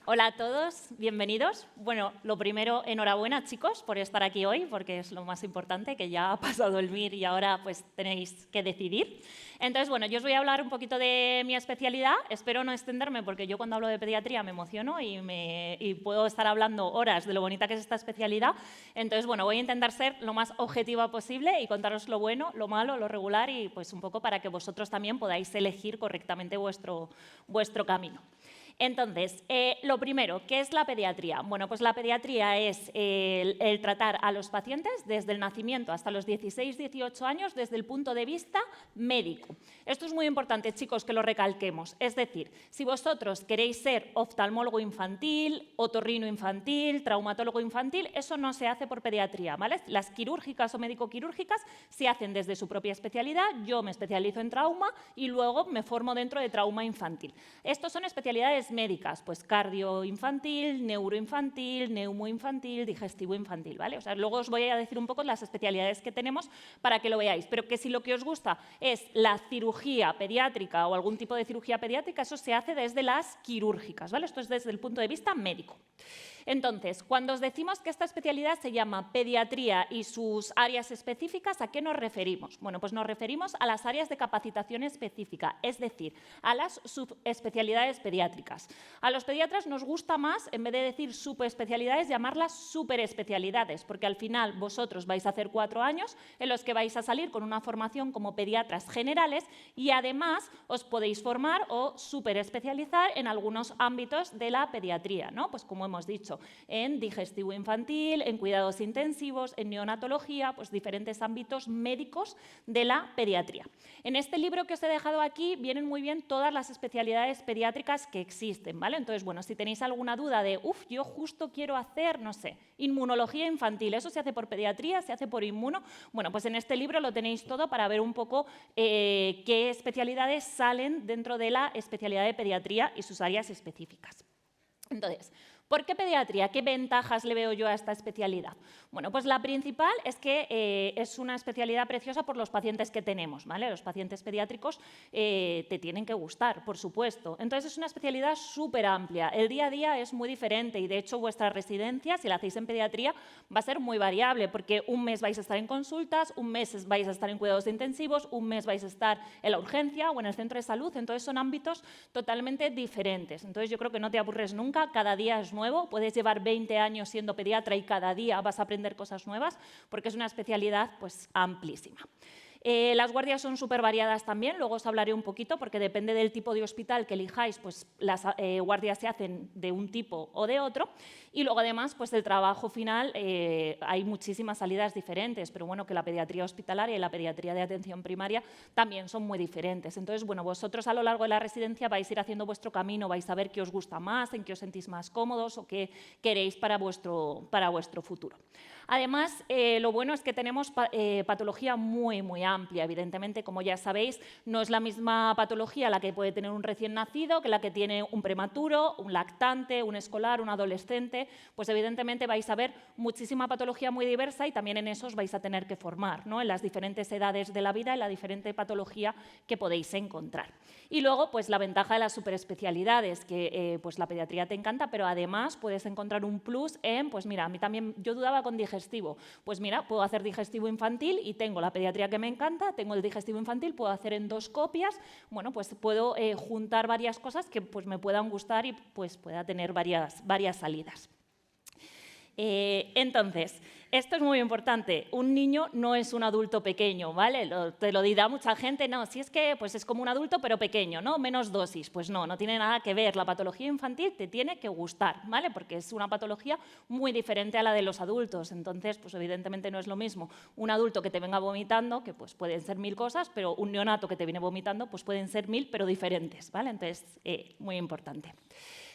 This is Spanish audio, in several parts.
Hola a todos, bienvenidos. Bueno, lo primero, enhorabuena chicos por estar aquí hoy, porque es lo más importante, que ya ha pasado el MIR y ahora pues tenéis que decidir. Entonces, bueno, yo os voy a hablar un poquito de mi especialidad. Espero no extenderme, porque yo cuando hablo de pediatría me emociono y puedo estar hablando horas de lo bonita que es esta especialidad. Entonces, bueno, voy a intentar ser lo más objetiva posible y contaros lo bueno, lo malo, lo regular y pues un poco para que vosotros también podáis elegir correctamente vuestro camino. Entonces, lo primero, ¿qué es la pediatría? Bueno, pues la pediatría es el tratar a los pacientes desde el nacimiento hasta los 16-18 años desde el punto de vista médico. Esto es muy importante, chicos, que lo recalquemos. Es decir, si vosotros queréis ser oftalmólogo infantil, otorrino infantil, traumatólogo infantil, eso no se hace por pediatría, ¿vale? Las quirúrgicas o médico-quirúrgicas se hacen desde su propia especialidad. Yo me especializo en trauma y luego me formo dentro de trauma infantil. Estos son especialidades médicas, pues cardio infantil, neuroinfantil, neumo infantil, digestivo infantil, ¿vale? O sea, luego os voy a decir un poco las especialidades que tenemos para que lo veáis, pero que si lo que os gusta es la cirugía pediátrica o algún tipo de cirugía pediátrica, eso se hace desde las quirúrgicas, ¿vale? Esto es desde el punto de vista médico. Entonces, cuando os decimos que esta especialidad se llama pediatría y sus áreas específicas, ¿a qué nos referimos? Bueno, pues nos referimos a las áreas de capacitación específica, es decir, a las subespecialidades pediátricas. A los pediatras nos gusta más, en vez de decir subespecialidades, llamarlas superespecialidades, porque al final vosotros vais a hacer 4 años en los que vais a salir con una formación como pediatras generales y además os podéis formar o superespecializar en algunos ámbitos de la pediatría, ¿no? Pues como hemos dicho, en digestivo infantil, en cuidados intensivos, en neonatología, pues diferentes ámbitos médicos de la pediatría. En este libro que os he dejado aquí vienen muy bien todas las especialidades pediátricas que existen, ¿vale? Entonces, bueno, si tenéis alguna duda de, yo justo quiero hacer, no sé, inmunología infantil, ¿eso se hace por pediatría, se hace por inmuno? Bueno, pues en este libro lo tenéis todo para ver un poco qué especialidades salen dentro de la especialidad de pediatría y sus áreas específicas. Entonces, ¿por qué pediatría? ¿Qué ventajas le veo yo a esta especialidad? Bueno, pues la principal es que es una especialidad preciosa por los pacientes que tenemos, ¿vale? Los pacientes pediátricos te tienen que gustar, por supuesto. Entonces, es una especialidad súper amplia. El día a día es muy diferente y, de hecho, vuestra residencia, si la hacéis en pediatría, va a ser muy variable porque un mes vais a estar en consultas, un mes vais a estar en cuidados intensivos, un mes vais a estar en la urgencia o en el centro de salud. Entonces, son ámbitos totalmente diferentes. Entonces, yo creo que no te aburres nunca, cada día es nuevo, puedes llevar 20 años siendo pediatra y cada día vas a aprender cosas nuevas porque es una especialidad pues amplísima. Las guardias son súper variadas también, luego os hablaré un poquito porque depende del tipo de hospital que elijáis, pues las guardias se hacen de un tipo o de otro y luego además pues el trabajo final hay muchísimas salidas diferentes, pero bueno, que la pediatría hospitalaria y la pediatría de atención primaria también son muy diferentes. Entonces, bueno, vosotros a lo largo de la residencia vais a ir haciendo vuestro camino, vais a ver qué os gusta más, en qué os sentís más cómodos o qué queréis para vuestro futuro. Además, lo bueno es que tenemos patología muy, muy amplia. Evidentemente, como ya sabéis, no es la misma patología la que puede tener un recién nacido que la que tiene un prematuro, un lactante, un escolar, un adolescente. Pues evidentemente vais a ver muchísima patología muy diversa y también en eso os vais a tener que formar, ¿no? En las diferentes edades de la vida, en la diferente patología que podéis encontrar. Y luego, pues la ventaja de las superespecialidades, que pues la pediatría te encanta, pero además puedes encontrar un plus en, pues mira, a mí también, yo dudaba con digestivo, pues mira, puedo hacer digestivo infantil y tengo la pediatría que me encanta, tengo el digestivo infantil, puedo hacer endoscopias, bueno, pues puedo juntar varias cosas que pues me puedan gustar y pues pueda tener varias salidas. Entonces, esto es muy importante, un niño no es un adulto pequeño, ¿vale? Te lo dirá mucha gente, no, si es que pues es como un adulto pero pequeño, ¿no? Menos dosis, pues no tiene nada que ver, la patología infantil te tiene que gustar, ¿vale? Porque es una patología muy diferente a la de los adultos, entonces pues evidentemente no es lo mismo un adulto que te venga vomitando, que pues pueden ser 1000 cosas, pero un neonato que te viene vomitando pues pueden ser 1000 pero diferentes, ¿vale? Entonces, muy importante.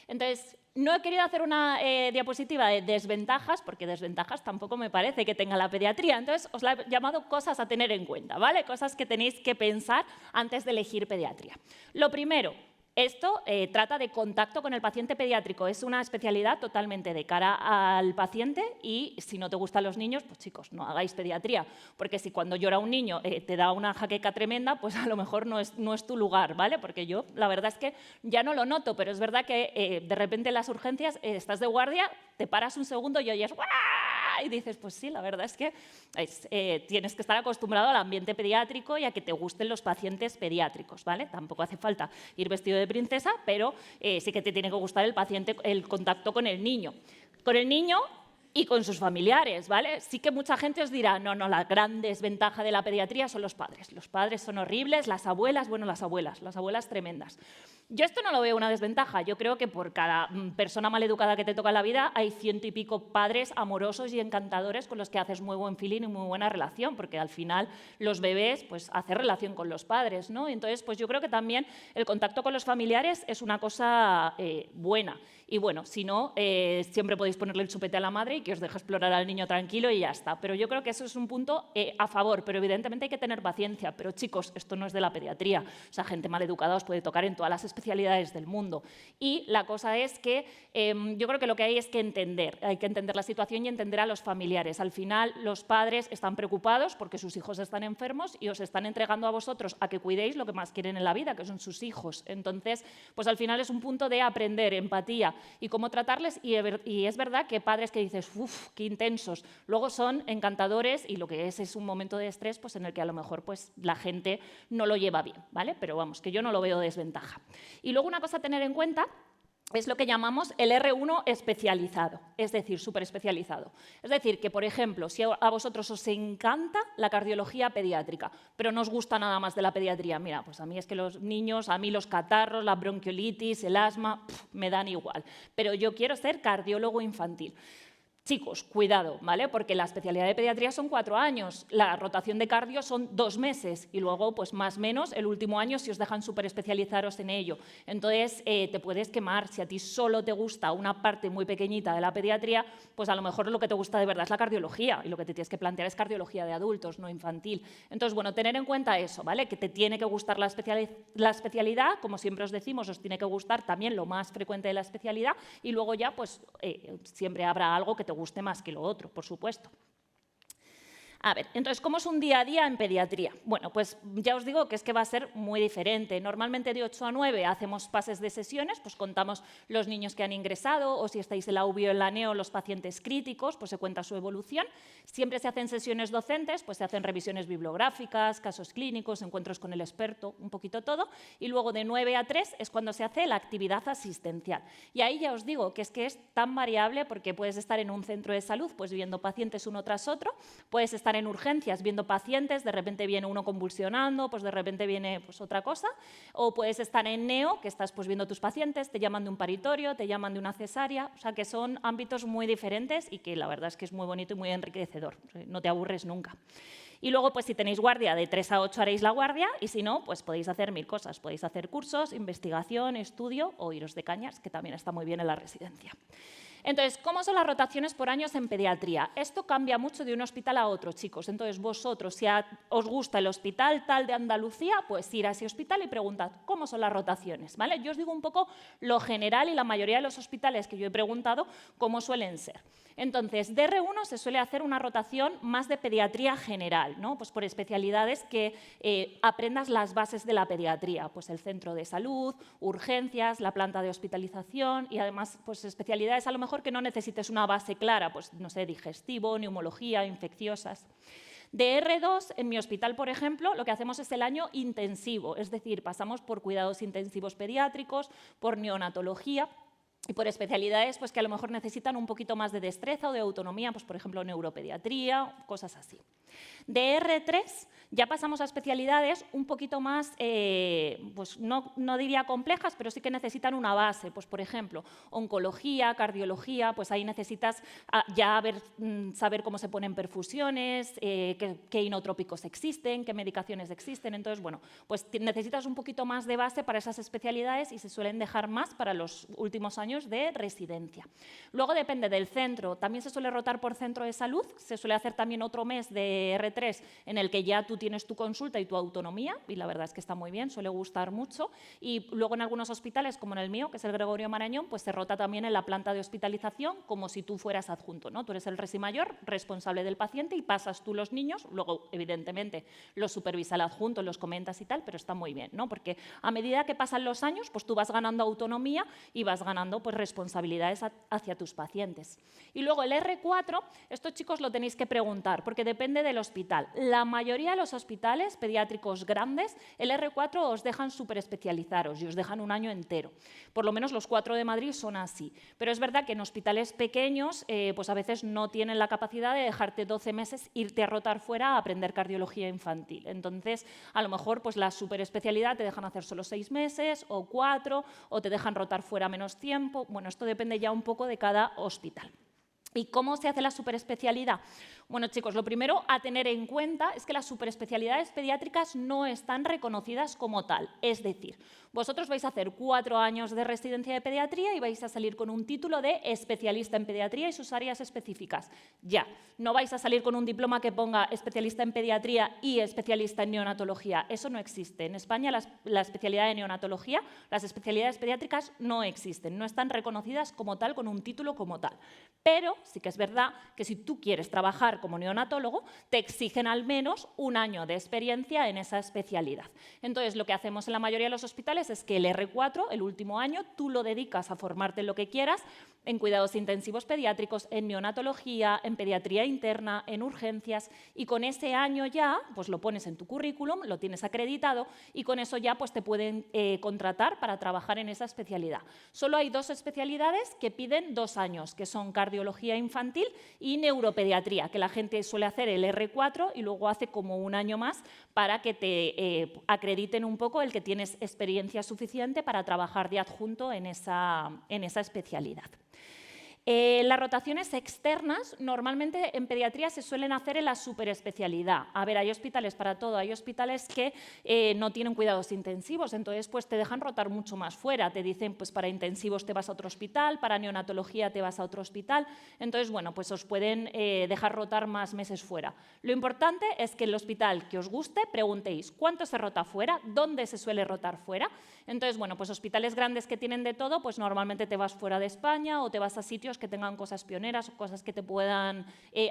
Entonces, no he querido hacer una diapositiva de desventajas, porque desventajas tampoco me parece que tenga la pediatría. Entonces, os la he llamado cosas a tener en cuenta, ¿vale? Cosas que tenéis que pensar antes de elegir pediatría. Lo primero, Esto trata de contacto con el paciente pediátrico. Es una especialidad totalmente de cara al paciente y si no te gustan los niños, pues chicos, no hagáis pediatría, porque si cuando llora un niño te da una jaqueca tremenda, pues a lo mejor no es tu lugar, ¿vale? Porque yo la verdad es que ya no lo noto, pero es verdad que de repente en las urgencias estás de guardia, te paras un segundo y oyes ¡guau! Y dices, pues sí, la verdad es que tienes que estar acostumbrado al ambiente pediátrico y a que te gusten los pacientes pediátricos, ¿vale? Tampoco hace falta ir vestido de princesa, pero sí que te tiene que gustar el paciente, el contacto con el niño. Con el niño y con sus familiares, ¿vale? Sí que mucha gente os dirá, no, la gran desventaja de la pediatría son los padres. Los padres son horribles, las abuelas tremendas. Yo esto no lo veo una desventaja. Yo creo que por cada persona maleducada que te toca en la vida hay 100 y pico padres amorosos y encantadores con los que haces muy buen feeling y muy buena relación, porque al final los bebés pues hacen relación con los padres, ¿no? Entonces, pues yo creo que también el contacto con los familiares es una cosa buena. Y bueno, si no, siempre podéis ponerle el chupete a la madre y que os deje explorar al niño tranquilo y ya está. Pero yo creo que eso es un punto a favor, pero evidentemente hay que tener paciencia. Pero chicos, esto no es de la pediatría. O sea, gente maleducada os puede tocar en todas las especialidades del mundo. Y la cosa es que yo creo que lo que hay es que hay que entender la situación y entender a los familiares. Al final, los padres están preocupados porque sus hijos están enfermos y os están entregando a vosotros a que cuidéis lo que más quieren en la vida, que son sus hijos. Entonces, pues al final es un punto de aprender empatía y cómo tratarles, y es verdad que padres que dices, uff, qué intensos, luego son encantadores y lo que es un momento de estrés pues en el que a lo mejor pues la gente no lo lleva bien, ¿vale? Pero vamos, que yo no lo veo desventaja. Y luego una cosa a tener en cuenta es lo que llamamos el R1 especializado, es decir, súper especializado. Es decir, que, por ejemplo, si a vosotros os encanta la cardiología pediátrica, pero no os gusta nada más de la pediatría, mira, pues a mí es que los niños, a mí los catarros, la bronquiolitis, el asma, me dan igual, pero yo quiero ser cardiólogo infantil. Chicos, cuidado, ¿vale? Porque la especialidad de pediatría son 4 años, la rotación de cardio son 2 meses y luego, pues más o menos, el último año si os dejan súper especializaros en ello. Entonces, te puedes quemar. Si a ti solo te gusta una parte muy pequeñita de la pediatría, pues a lo mejor lo que te gusta de verdad es la cardiología y lo que te tienes que plantear es cardiología de adultos, no infantil. Entonces, bueno, tener en cuenta eso, ¿vale? Que te tiene que gustar la especialidad, como siempre os decimos, os tiene que gustar también lo más frecuente de la especialidad y luego ya, pues, siempre habrá algo que te guste más que lo otro, por supuesto. A ver, entonces, ¿cómo es un día a día en pediatría? Bueno, pues ya os digo que es que va a ser muy diferente. Normalmente de 8 a 9 hacemos pases de sesiones, pues contamos los niños que han ingresado o si estáis en la UBI o en la NEO, los pacientes críticos, pues se cuenta su evolución. Siempre se hacen sesiones docentes, pues se hacen revisiones bibliográficas, casos clínicos, encuentros con el experto, un poquito todo. Y luego de 9 a 3 es cuando se hace la actividad asistencial. Y ahí ya os digo que es tan variable porque puedes estar en un centro de salud, pues viendo pacientes uno tras otro, puedes estar en urgencias viendo pacientes, de repente viene uno convulsionando, pues de repente viene pues otra cosa, o puedes estar en neo, que estás pues viendo tus pacientes, te llaman de un paritorio, te llaman de una cesárea, o sea que son ámbitos muy diferentes y que la verdad es que es muy bonito y muy enriquecedor, no te aburres nunca. Y luego, pues si tenéis guardia, de 3 a 8 haréis la guardia y si no, pues podéis hacer 1000 cosas. Podéis hacer cursos, investigación, estudio o iros de cañas, que también está muy bien en la residencia. Entonces, ¿cómo son las rotaciones por años en pediatría? Esto cambia mucho de un hospital a otro, chicos. Entonces, vosotros, si os gusta el hospital tal de Andalucía, pues ir a ese hospital y preguntad cómo son las rotaciones, ¿vale? Yo os digo un poco lo general y la mayoría de los hospitales que yo he preguntado cómo suelen ser. Entonces, de R1 se suele hacer una rotación más de pediatría general, ¿no? Pues por especialidades que aprendas las bases de la pediatría, pues el centro de salud, urgencias, la planta de hospitalización y además pues especialidades a lo mejor que no necesites una base clara, pues no sé, digestivo, neumología, infecciosas. De R2, en mi hospital, por ejemplo, lo que hacemos es el año intensivo, es decir, pasamos por cuidados intensivos pediátricos, por neonatología, y por especialidades pues, que a lo mejor necesitan un poquito más de destreza o de autonomía, pues, por ejemplo, neuropediatría, cosas así. De R3 ya pasamos a especialidades un poquito más, pues no diría complejas, pero sí que necesitan una base. Pues, por ejemplo, oncología, cardiología, pues ahí necesitas ya saber cómo se ponen perfusiones, qué inotrópicos existen, qué medicaciones existen. Entonces, bueno, pues necesitas un poquito más de base para esas especialidades y se suelen dejar más para los últimos años de residencia. Luego depende del centro. También se suele rotar por centro de salud. Se suele hacer también otro mes de R3 en el que ya tú tienes tu consulta y tu autonomía, y la verdad es que está muy bien, suele gustar mucho. Y luego en algunos hospitales, como en el mío, que es el Gregorio Marañón, pues se rota también en la planta de hospitalización como si tú fueras adjunto, ¿no? Tú eres el resi mayor, responsable del paciente y pasas tú los niños, luego evidentemente los supervisa el adjunto, los comentas y tal, pero está muy bien, ¿no? Porque a medida que pasan los años, pues tú vas ganando autonomía y vas ganando pues responsabilidades hacia tus pacientes. Y luego el R4, esto chicos lo tenéis que preguntar, porque depende del hospital. La mayoría de los hospitales pediátricos grandes, el R4 os dejan superespecializaros y os dejan un año entero. Por lo menos los 4 de Madrid son así. Pero es verdad que en hospitales pequeños, pues a veces no tienen la capacidad de dejarte 12 meses, irte a rotar fuera a aprender cardiología infantil. Entonces, a lo mejor pues la superespecialidad te dejan hacer solo 6 meses o 4, o te dejan rotar fuera menos tiempo. Bueno, esto depende ya un poco de cada hospital. ¿Y cómo se hace la superespecialidad? Bueno, chicos, lo primero a tener en cuenta es que las superespecialidades pediátricas no están reconocidas como tal. Es decir, vosotros vais a hacer 4 años de residencia de pediatría y vais a salir con un título de especialista en pediatría y sus áreas específicas. Ya, no vais a salir con un diploma que ponga especialista en pediatría y especialista en neonatología. Eso no existe. En España la especialidad de neonatología, las especialidades pediátricas no existen, no están reconocidas como tal, con un título como tal. Pero sí que es verdad que si tú quieres trabajar como neonatólogo, te exigen al menos un año de experiencia en esa especialidad. Entonces, lo que hacemos en la mayoría de los hospitales es que el R4, el último año, tú lo dedicas a formarte en lo que quieras, en cuidados intensivos pediátricos, en neonatología, en pediatría interna, en urgencias, y con ese año ya pues lo pones en tu currículum, lo tienes acreditado y con eso ya pues te pueden contratar para trabajar en esa especialidad. Solo hay 2 especialidades que piden 2 años, que son cardiología infantil y neuropediatría, que la gente suele hacer el R4 y luego hace como un año más para que te acrediten un poco el que tienes experiencia suficiente para trabajar de adjunto en esa especialidad. Las rotaciones externas normalmente en pediatría se suelen hacer en la superespecialidad. A ver, hay hospitales para todo, hay hospitales que no tienen cuidados intensivos, entonces pues te dejan rotar mucho más fuera, te dicen pues para intensivos te vas a otro hospital, para neonatología te vas a otro hospital, entonces bueno, pues os pueden dejar rotar más meses fuera. Lo importante es que el hospital que os guste preguntéis cuánto se rota fuera, dónde se suele rotar fuera. Entonces bueno, pues hospitales grandes que tienen de todo, pues normalmente te vas fuera de España o te vas a sitios que tengan cosas pioneras o cosas que te puedan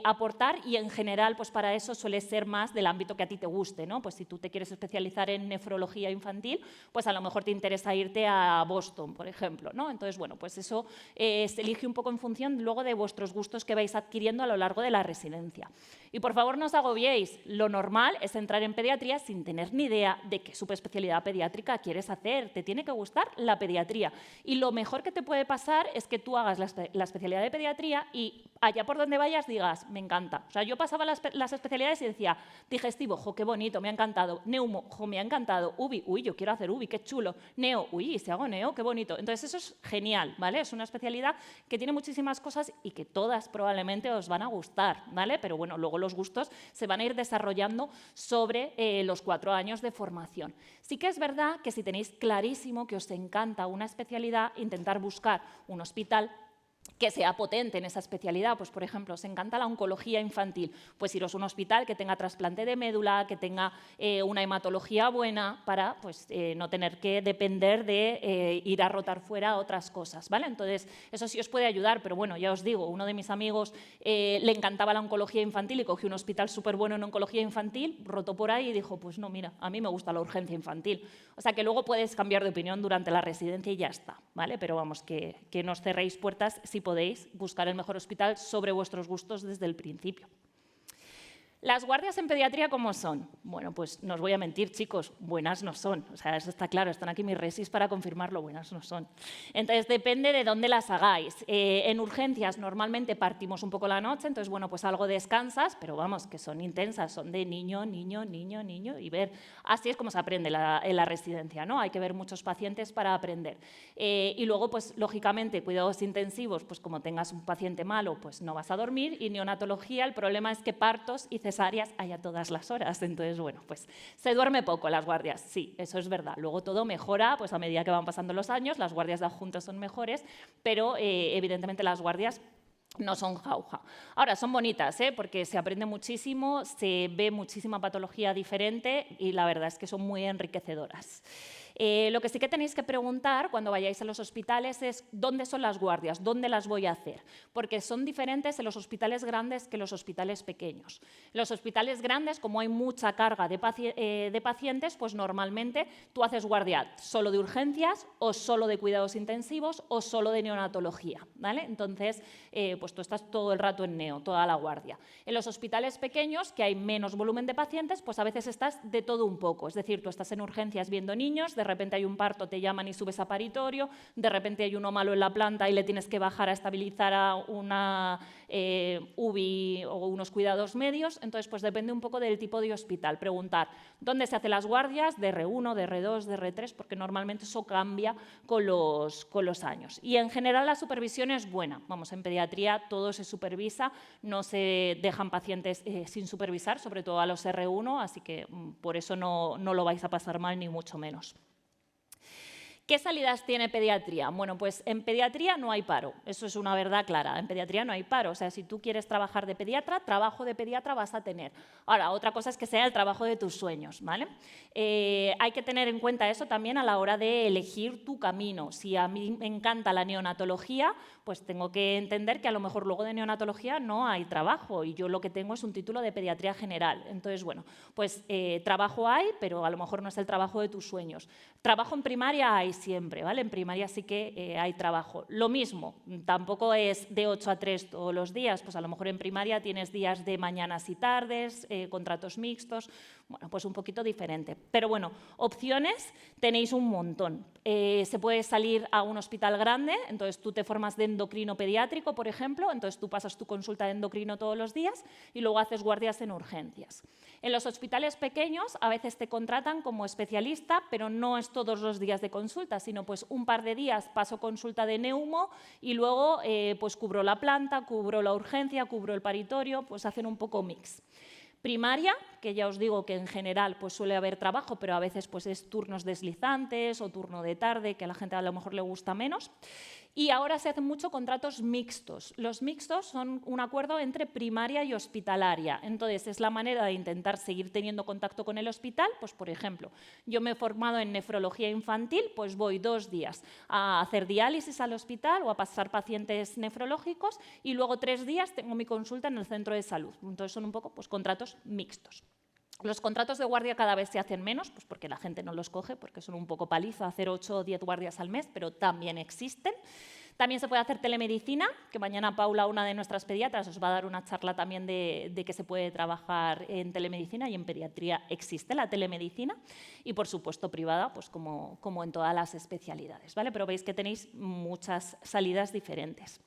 aportar, y en general pues para eso suele ser más del ámbito que a ti te guste, ¿no? Pues si tú te quieres especializar en nefrología infantil, pues a lo mejor te interesa irte a Boston, por ejemplo, ¿no? Entonces, bueno, pues eso se elige un poco en función luego de vuestros gustos que vais adquiriendo a lo largo de la residencia. Y por favor no os agobiéis, lo normal es entrar en pediatría sin tener ni idea de qué subespecialidad pediátrica quieres hacer, te tiene que gustar la pediatría. Y lo mejor que te puede pasar es que tú hagas la especialidad de pediatría y allá por donde vayas digas, me encanta. O sea, yo pasaba las especialidades y decía, digestivo, jo, qué bonito, me ha encantado. Neumo, jo, me ha encantado. UBI, uy, yo quiero hacer UBI, qué chulo. Neo, uy, si hago neo, qué bonito. Entonces eso es genial, ¿vale? Es una especialidad que tiene muchísimas cosas y que todas probablemente os van a gustar, ¿vale? Pero bueno, luego los gustos se van a ir desarrollando sobre los 4 años de formación. Sí que es verdad que si tenéis clarísimo que os encanta una especialidad, intentar buscar un hospital que sea potente en esa especialidad. Pues, por ejemplo, os encanta la oncología infantil, pues iros a un hospital que tenga trasplante de médula, que tenga una hematología buena para pues, no tener que depender de ir a rotar fuera otras cosas, ¿vale? Entonces, eso sí os puede ayudar, pero bueno, ya os digo, uno de mis amigos le encantaba la oncología infantil y cogió un hospital súper bueno en oncología infantil, rotó por ahí y dijo, pues no, mira, a mí me gusta la urgencia infantil. O sea, que luego puedes cambiar de opinión durante la residencia y ya está, ¿vale? Pero vamos, que no os cerréis puertas si podéis buscar el mejor hospital sobre vuestros gustos desde el principio. ¿Las guardias en pediatría cómo son? Bueno, pues no os voy a mentir, chicos, buenas no son. O sea, eso está claro, están aquí mis resis para confirmarlo, buenas no son. Entonces, depende de dónde las hagáis. En urgencias normalmente partimos un poco la noche, entonces, bueno, pues algo descansas, pero vamos, que son intensas, son de niño, niño, niño, niño, y ver. Así es como se aprende en la residencia, ¿no? Hay que ver muchos pacientes para aprender. Y luego, pues, lógicamente, cuidados intensivos, pues como tengas un paciente malo, pues no vas a dormir, y neonatología, el problema es que partos y cesáreas hay a todas las horas. Entonces, bueno, pues se duerme poco las guardias, sí, eso es verdad. Luego todo mejora pues a medida que van pasando los años, las guardias de adjuntos son mejores, pero evidentemente las guardias no son jauja. Ahora, son bonitas, porque se aprende muchísimo, se ve muchísima patología diferente y la verdad es que son muy enriquecedoras. Lo que sí que tenéis que preguntar cuando vayáis a los hospitales es ¿dónde son las guardias? ¿Dónde las voy a hacer? Porque son diferentes en los hospitales grandes que en los hospitales pequeños. En los hospitales grandes, como hay mucha carga de pacientes, pues normalmente tú haces guardia solo de urgencias o solo de cuidados intensivos o solo de neonatología, ¿vale? Entonces, pues tú estás todo el rato en neo, toda la guardia. En los hospitales pequeños, que hay menos volumen de pacientes, pues a veces estás de todo un poco. Es decir, tú estás en urgencias viendo niños, de repente hay un parto, te llaman y subes a paritorio, de repente hay uno malo en la planta y le tienes que bajar a estabilizar a una UBI o unos cuidados medios. Entonces, pues depende un poco del tipo de hospital. Preguntar dónde se hacen las guardias, de R1, de R2, de R3, porque normalmente eso cambia con los años. Y en general la supervisión es buena. Vamos, en pediatría todo se supervisa, no se dejan pacientes sin supervisar, sobre todo a los R1, así que por eso no lo vais a pasar mal ni mucho menos. ¿Qué salidas tiene pediatría? Bueno, pues en pediatría no hay paro, eso es una verdad clara, en pediatría no hay paro, o sea, si tú quieres trabajar de pediatra, trabajo de pediatra vas a tener. Ahora, otra cosa es que sea el trabajo de tus sueños, ¿vale? Hay que tener en cuenta eso también a la hora de elegir tu camino. Si a mí me encanta la neonatología, pues tengo que entender que a lo mejor luego de neonatología no hay trabajo y yo lo que tengo es un título de pediatría general. Entonces, bueno, pues trabajo hay, pero a lo mejor no es el trabajo de tus sueños. Trabajo en primaria hay siempre, ¿vale? En primaria sí que hay trabajo. Lo mismo, tampoco es de 8 a 3 todos los días, pues a lo mejor en primaria tienes días de mañanas y tardes, contratos mixtos, bueno, pues un poquito diferente. Pero bueno, opciones tenéis un montón. Se puede salir a un hospital grande, entonces tú te formas de endocrino pediátrico, por ejemplo, entonces tú pasas tu consulta de endocrino todos los días y luego haces guardias en urgencias. En los hospitales pequeños a veces te contratan como especialista, pero no es todos los días de consulta, sino pues un par de días paso consulta de neumo y luego pues cubro la planta, cubro la urgencia, cubro el paritorio, pues hacen un poco mix. Primaria, que ya os digo que en general pues suele haber trabajo, pero a veces pues es turnos deslizantes o turno de tarde, que a la gente a lo mejor le gusta menos. Y ahora se hacen mucho contratos mixtos. Los mixtos son un acuerdo entre primaria y hospitalaria. Entonces, es la manera de intentar seguir teniendo contacto con el hospital. Pues, por ejemplo, yo me he formado en nefrología infantil, pues voy 2 días a hacer diálisis al hospital o a pasar pacientes nefrológicos y luego 3 días tengo mi consulta en el centro de salud. Entonces, son un poco pues, contratos mixtos. Los contratos de guardia cada vez se hacen menos, pues porque la gente no los coge, porque son un poco paliza hacer 8 o 10 guardias al mes, pero también existen. También se puede hacer telemedicina, que mañana Paula, una de nuestras pediatras, os va a dar una charla también de que se puede trabajar en telemedicina y en pediatría existe la telemedicina. Y, por supuesto, privada, pues como en todas las especialidades, ¿vale? Pero veis que tenéis muchas salidas diferentes.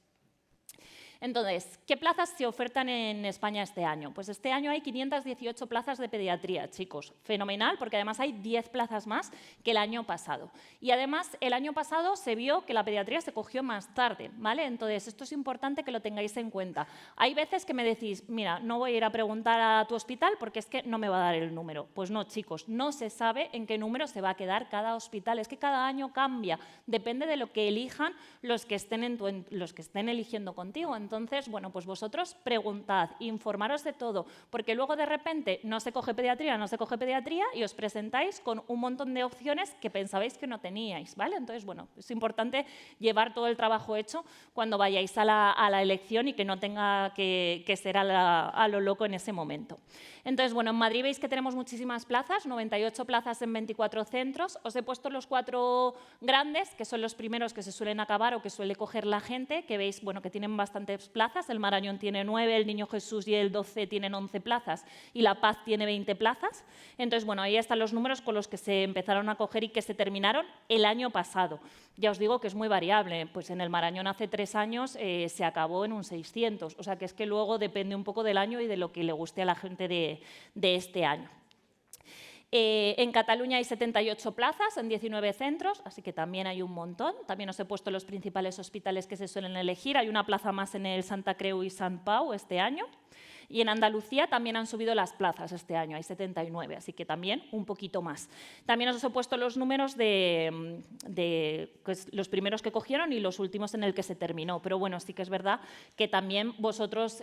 Entonces, ¿qué plazas se ofertan en España este año? Pues este año hay 518 plazas de pediatría, chicos. Fenomenal, porque además hay 10 plazas más que el año pasado. Y además, el año pasado se vio que la pediatría se cogió más tarde, ¿vale? Entonces, esto es importante que lo tengáis en cuenta. Hay veces que me decís, mira, no voy a ir a preguntar a tu hospital porque es que no me va a dar el número. Pues no, chicos, no se sabe en qué número se va a quedar cada hospital. Es que cada año cambia, depende de lo que elijan los que estén eligiendo contigo. Entonces, bueno, pues vosotros preguntad, informaros de todo, porque luego de repente no se coge pediatría y os presentáis con un montón de opciones que pensabais que no teníais, ¿vale? Entonces, bueno, es importante llevar todo el trabajo hecho cuando vayáis a la elección y que no tenga que ser a lo loco en ese momento. Entonces, bueno, en Madrid veis que tenemos muchísimas plazas, 98 plazas en 24 centros. Os he puesto los 4 grandes, que son los primeros que se suelen acabar o que suele coger la gente, que veis, bueno, que tienen bastantes plazas. El Marañón tiene 9, el Niño Jesús y el 12 tienen 11 plazas y La Paz tiene 20 plazas. Entonces, bueno, ahí están los números con los que se empezaron a coger y que se terminaron el año pasado. Ya os digo que es muy variable, pues en el Marañón hace 3 años se acabó en un 600, o sea que es que luego depende un poco del año y de lo que le guste a la gente de este año. En Cataluña hay 78 plazas en 19 centros, así que también hay un montón. También os he puesto los principales hospitales que se suelen elegir. Hay una plaza más en el Santa Creu y Sant Pau este año. Y en Andalucía también han subido las plazas este año, hay 79, así que también un poquito más. También os he puesto los números de pues, los primeros que cogieron y los últimos en el que se terminó, pero bueno, sí que es verdad que también vosotros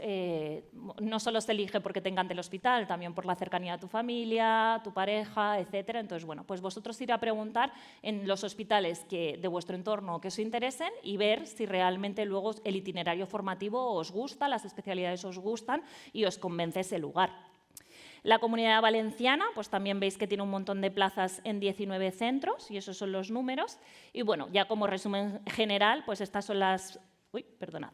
no solo se elige porque te encante el hospital, también por la cercanía a tu familia, tu pareja, etcétera. Entonces, bueno, pues vosotros ir a preguntar en los hospitales de vuestro entorno que os interesen y ver si realmente luego el itinerario formativo os gusta, las especialidades os gustan y os convence ese lugar. La Comunidad Valenciana, pues también veis que tiene un montón de plazas en 19 centros y esos son los números. Y bueno, ya como resumen general, pues estas son las... Uy, perdonad.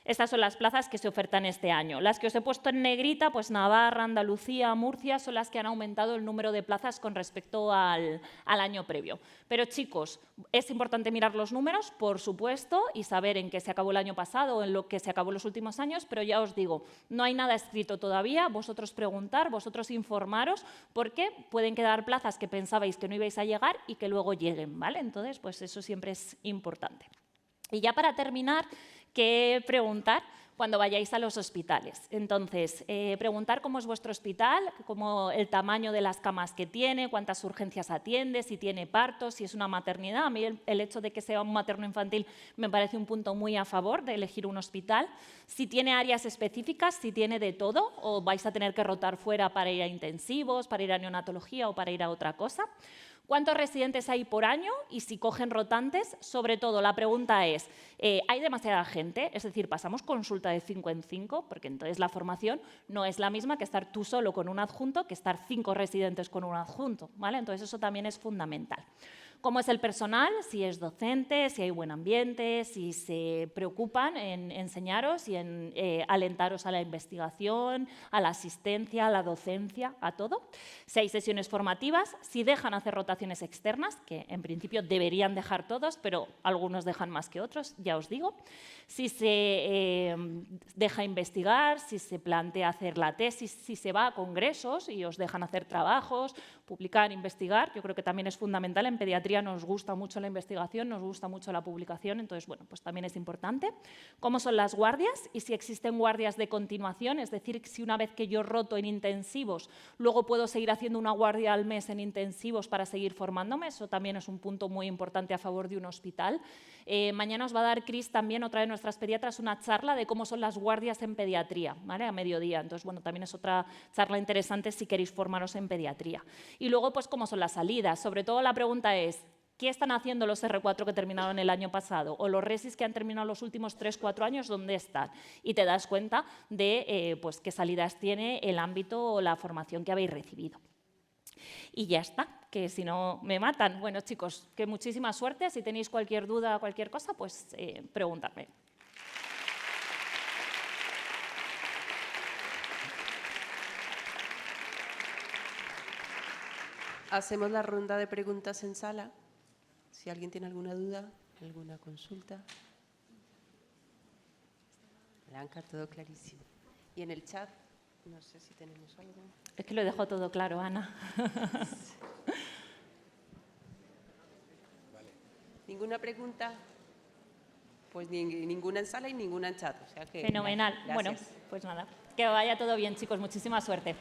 Estas son las plazas que se ofertan este año. Las que os he puesto en negrita, pues Navarra, Andalucía, Murcia, son las que han aumentado el número de plazas con respecto al año previo. Pero chicos, es importante mirar los números, por supuesto, y saber en qué se acabó el año pasado o en lo que se acabó los últimos años, pero ya os digo, no hay nada escrito todavía, vosotros preguntar, vosotros informaros, porque pueden quedar plazas que pensabais que no ibais a llegar y que luego lleguen, ¿vale? Entonces, pues eso siempre es importante. Y ya para terminar, ¿qué preguntar cuando vayáis a los hospitales? Entonces, preguntar cómo es vuestro hospital, cómo el tamaño de las camas que tiene, cuántas urgencias atiende, si tiene partos, si es una maternidad. A mí el hecho de que sea un materno-infantil me parece un punto muy a favor de elegir un hospital. Si tiene áreas específicas, si tiene de todo, o vais a tener que rotar fuera para ir a intensivos, para ir a neonatología o para ir a otra cosa. ¿Cuántos residentes hay por año? Y si cogen rotantes, sobre todo la pregunta es, ¿hay demasiada gente? Es decir, ¿pasamos consulta de 5 en 5? Porque entonces la formación no es la misma que estar tú solo con un adjunto que estar 5 residentes con un adjunto, ¿vale? Entonces eso también es fundamental. ¿Cómo es el personal? Si es docente, si hay buen ambiente, si se preocupan en enseñaros y en alentaros a la investigación, a la asistencia, a la docencia, a todo. Si hay sesiones formativas, si dejan hacer rotaciones externas, que en principio deberían dejar todos, pero algunos dejan más que otros, ya os digo. Si se deja investigar, si se plantea hacer la tesis, si se va a congresos y os dejan hacer trabajos, publicar, investigar. Yo creo que también es fundamental. En pediatría nos gusta mucho la investigación, nos gusta mucho la publicación, entonces, bueno, pues también es importante. ¿Cómo son las guardias? Y si existen guardias de continuación, es decir, si una vez que yo roto en intensivos, luego puedo seguir haciendo una guardia al mes en intensivos para seguir formándome. Eso también es un punto muy importante a favor de un hospital. Mañana os va a dar Cris también, otra de nuestras pediatras, una charla de cómo son las guardias en pediatría, ¿vale? A mediodía. Entonces, bueno, también es otra charla interesante si queréis formaros en pediatría. Y luego, pues, cómo son las salidas. Sobre todo la pregunta es, ¿qué están haciendo los R4 que terminaron el año pasado? O los resis que han terminado los últimos 3-4 años, ¿dónde están? Y te das cuenta de pues, qué salidas tiene el ámbito o la formación que habéis recibido. Y ya está, que si no me matan. Bueno, chicos, que muchísima suerte. Si tenéis cualquier duda o cualquier cosa, pues preguntadme. Hacemos la ronda de preguntas en sala. Si alguien tiene alguna duda, alguna consulta. Blanca, todo clarísimo. Y en el chat, no sé si tenemos algo. Es que lo dejo todo claro, Ana. ¿Ninguna pregunta? Pues ninguna en sala y ninguna en chat. O sea que, fenomenal. gracias. Bueno, pues nada, que vaya todo bien, chicos. Muchísima suerte.